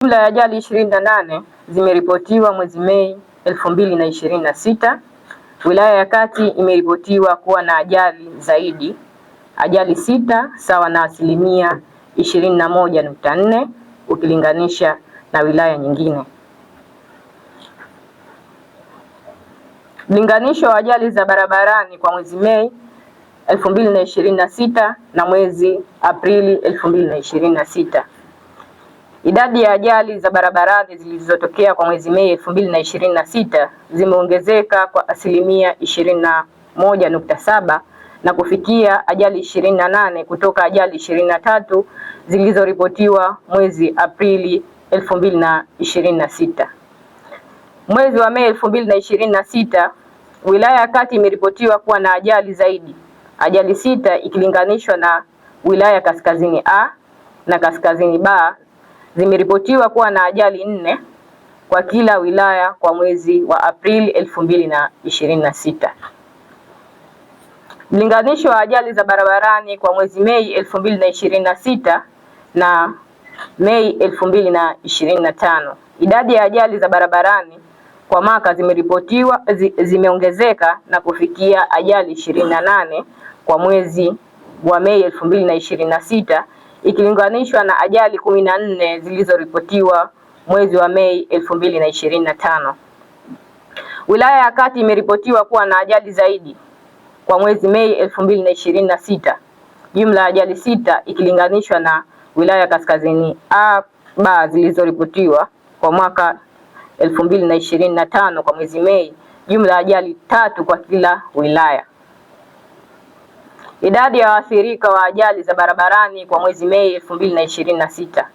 Jumla ya ajali 28 zimeripotiwa mwezi Mei 2026. Wilaya ya Kati imeripotiwa kuwa na ajali zaidi, ajali 6 sawa na asilimia 21.4 ukilinganisha na wilaya nyingine. Mlinganisho wa ajali za barabarani kwa mwezi Mei 2026 na mwezi Aprili 2026. Idadi ya ajali za barabarani zilizotokea kwa mwezi Mei 2026 zimeongezeka kwa asilimia 21.7 na kufikia ajali 28 kutoka ajali 23 zilizoripotiwa mwezi Aprili 2026. Mwezi wa Mei 2026, wilaya ya Kati imeripotiwa kuwa na ajali zaidi, ajali 6 ikilinganishwa na wilaya Kaskazini A na Kaskazini B zimeripotiwa kuwa na ajali 4 kwa kila wilaya kwa mwezi wa Aprili 2026. Mlinganisho wa ajali za barabarani kwa mwezi Mei 2026 na Mei 2025. Idadi ya ajali za barabarani kwa mwaka zimeongezeka na kufikia ajali 28 kwa mwezi wa Mei 2026 ikilinganishwa na ajali 14 zilizoripotiwa mwezi wa Mei 2025. Wilaya ya Kati imeripotiwa kuwa na ajali zaidi kwa mwezi Mei 2026, jumla ya ajali 6 ikilinganishwa na wilaya Kaskazini A B zilizoripotiwa kwa mwaka 2025 kwa mwezi Mei, jumla ya ajali 3 kwa kila wilaya. Idadi ya waathirika wa ajali za barabarani kwa mwezi Mei 2026.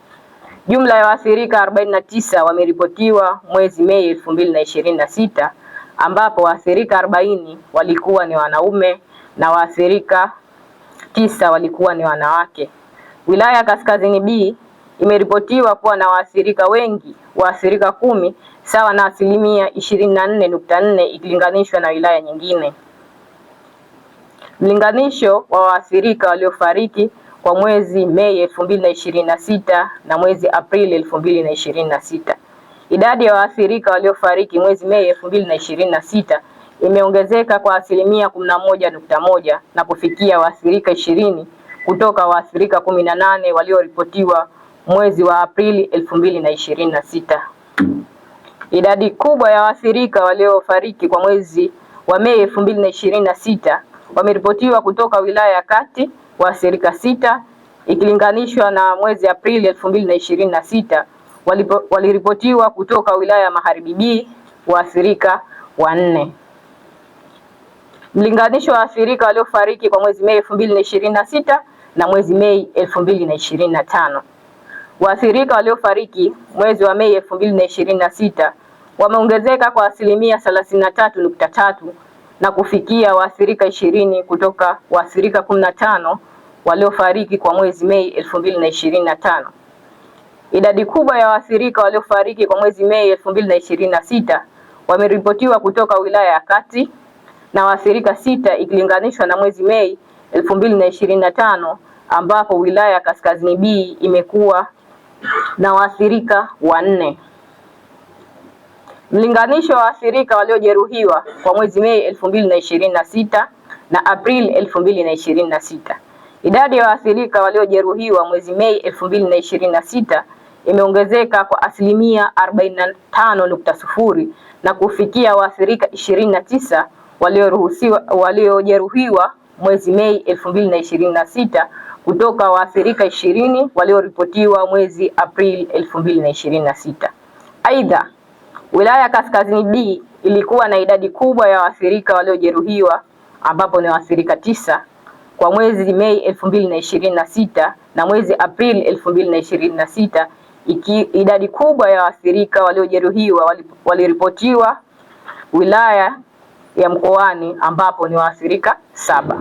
Jumla ya waathirika 49 wameripotiwa mwezi Mei 2026, ambapo waathirika 40 walikuwa ni wanaume na waathirika 9 walikuwa ni wanawake. Wilaya ya Kaskazini B imeripotiwa kuwa na waathirika wengi, waathirika 10 sawa na asilimia 24.4 ikilinganishwa na wilaya nyingine. Mlinganisho wa waathirika waliofariki kwa mwezi Mei 2026 na mwezi Aprili 2026. Idadi ya waathirika waliofariki mwezi Mei 2026 imeongezeka kwa asilimia 11.1 na kufikia waathirika 20 kutoka waathirika 18 walioripotiwa mwezi wa Aprili 2026. Idadi kubwa ya waathirika waliofariki kwa mwezi wa Mei 2026 wameripotiwa kutoka wilaya ya Kati, waathirika 6 ikilinganishwa na mwezi Aprili 2026 waliripotiwa kutoka wilaya ya Magharibi B, waathirika 4. Mlinganisho wa waathirika waliofariki kwa mwezi Mei 2026 na mwezi Mei 2025. Waathirika waliofariki mwezi wa Mei 2026 wameongezeka kwa asilimia 33.3 na kufikia waathirika 20 kutoka waathirika 15 waliofariki kwa mwezi Mei 2025. Idadi kubwa ya waathirika waliofariki kwa mwezi Mei 2026 wameripotiwa kutoka wilaya ya Kati na waathirika 6 ikilinganishwa na mwezi Mei 2025 ambapo wilaya ya Kaskazini B imekuwa na waathirika 4. Mlinganisho wa waathirika waliojeruhiwa kwa mwezi Mei 2026 na Aprili 2026. Idadi ya waathirika waliojeruhiwa mwezi Mei 2026 imeongezeka kwa asilimia 45.0 na kufikia waathirika 29 waliojeruhiwa mwezi Mei 2026 kutoka waathirika 20 walioripotiwa mwezi Aprili 2026. Aidha, wilaya ya Kaskazini B ilikuwa na idadi kubwa ya waathirika waliojeruhiwa ambapo ni waathirika 9 kwa mwezi Mei 2026 na mwezi Aprili 2026. Idadi kubwa ya waathirika waliojeruhiwa waliripotiwa wilaya ya Mkoani ambapo ni waathirika 7.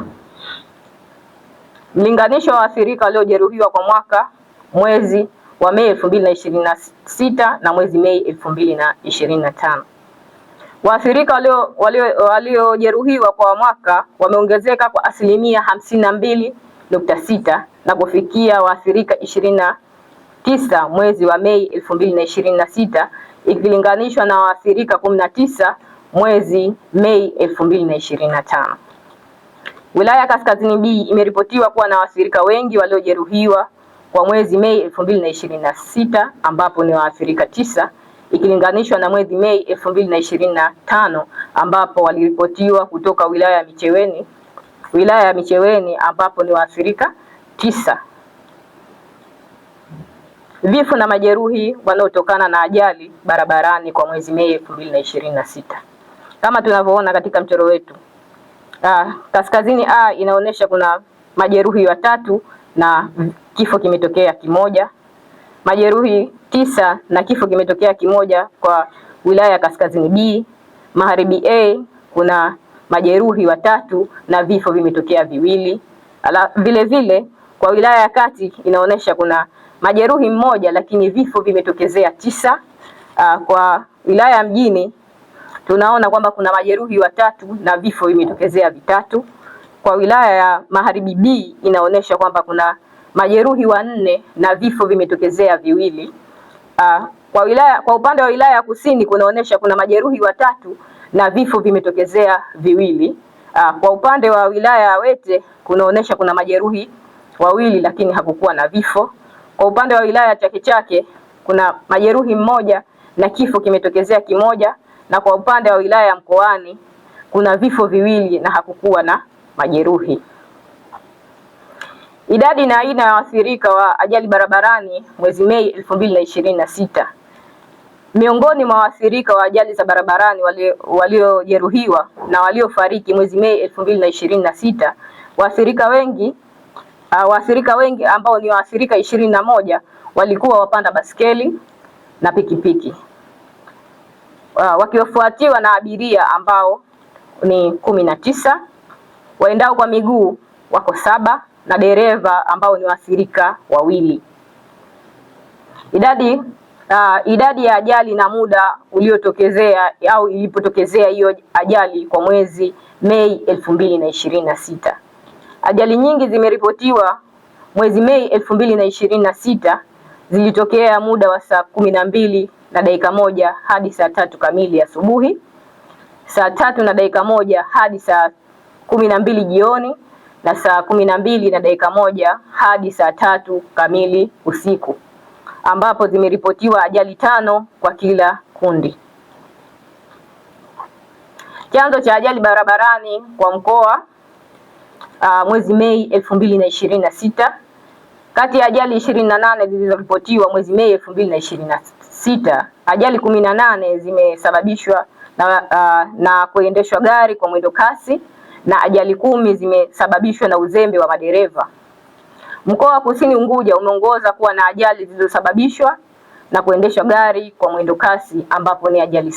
Mlinganisho wa waathirika waliojeruhiwa kwa mwaka mwezi wa Mei 2026 na mwezi Mei 2025. Waathirika waliojeruhiwa kwa mwaka wameongezeka kwa asilimia 52.6 na kufikia waathirika 9 mwezi wa Mei 2026 ikilinganishwa na waathirika 19 mwezi Mei 2025. Wilaya ya Kaskazini B imeripotiwa kuwa na waathirika wengi waliojeruhiwa kwa mwezi Mei 2026 ambapo ni waathirika 9 ikilinganishwa na mwezi Mei 2025 ambapo waliripotiwa kutoka wilaya ya Micheweni ambapo ni waathirika 9. Vifo na majeruhi wanaotokana na ajali barabarani kwa mwezi Mei 2026. Kama tunavyoona katika mchoro wetu, Kaskazini A inaonyesha kuna majeruhi 3 na kifo kimetokea kimoja. Majeruhi 9 na kifo kimetokea kimoja kwa wilaya ya Kaskazini B. Magharibi A kuna majeruhi 3 na vifo vimetokea 2. Vile vile kwa wilaya ya Kati inaonyesha kuna majeruhi 1 lakini vifo vimetokezea 9. Kwa wilaya ya Mjini tunaona kwamba kuna majeruhi 3 na vifo vimetokezea 3. Kwa wilaya ya Magharibi B inaonyesha kwamba kuna majeruhi 4 na vifo vimetokezea 2. Kwa upande wa wilaya ya Kusini kunaonyesha kuna majeruhi 3 na vifo vimetokezea 2. Kwa upande wa wilaya ya Wete kunaonyesha kuna majeruhi 2 lakini hakukuwa na vifo. Kwa upande wa wilaya ya Chake Chake kuna majeruhi 1 na kifo kimetokezea kimoja, na kwa upande wa wilaya ya Mkoani kuna vifo 2 na hakukuwa na majeruhi. Idadi na aina ya waathirika wa ajali barabarani mwezi Mei 2026. Miongoni mwa waathirika wa ajali za barabarani waliojeruhiwa na waliofariki mwezi Mei 2026, waathirika wengi ambao ni waathirika 21 walikuwa wapanda baskeli na pikipiki, wakifuatiwa na abiria ambao ni 19, waendao kwa miguu wako 7 na dereva ambao ni waathirika 2. Idadi ya ajali na muda uliotokezea au ilipotokezea hiyo ajali kwa mwezi Mei 2026. Ajali nyingi zimeripotiwa mwezi Mei 2026 zilitokea muda wa saa 12:01 hadi saa 3 kamili asubuhi, saa 3:01 hadi saa 12 jioni na saa 12:01 hadi saa 3 kamili usiku, ambapo zimeripotiwa ajali 5 kwa kila kundi. Chanzo cha ajali barabarani kwa mkoa mwezi Mei 2026. Kati ya ajali 28 zilizoripotiwa mwezi Mei 2026, ajali 18 zimesababishwa na kuendeshwa gari kwa mwendo kasi na ajali 10 zimesababishwa na uzembe wa madereva. Mkoa wa Kusini Unguja umeongoza kuwa na ajali zilizosababishwa na kuendeshwa gari kwa mwendo kasi ambapo ni ajali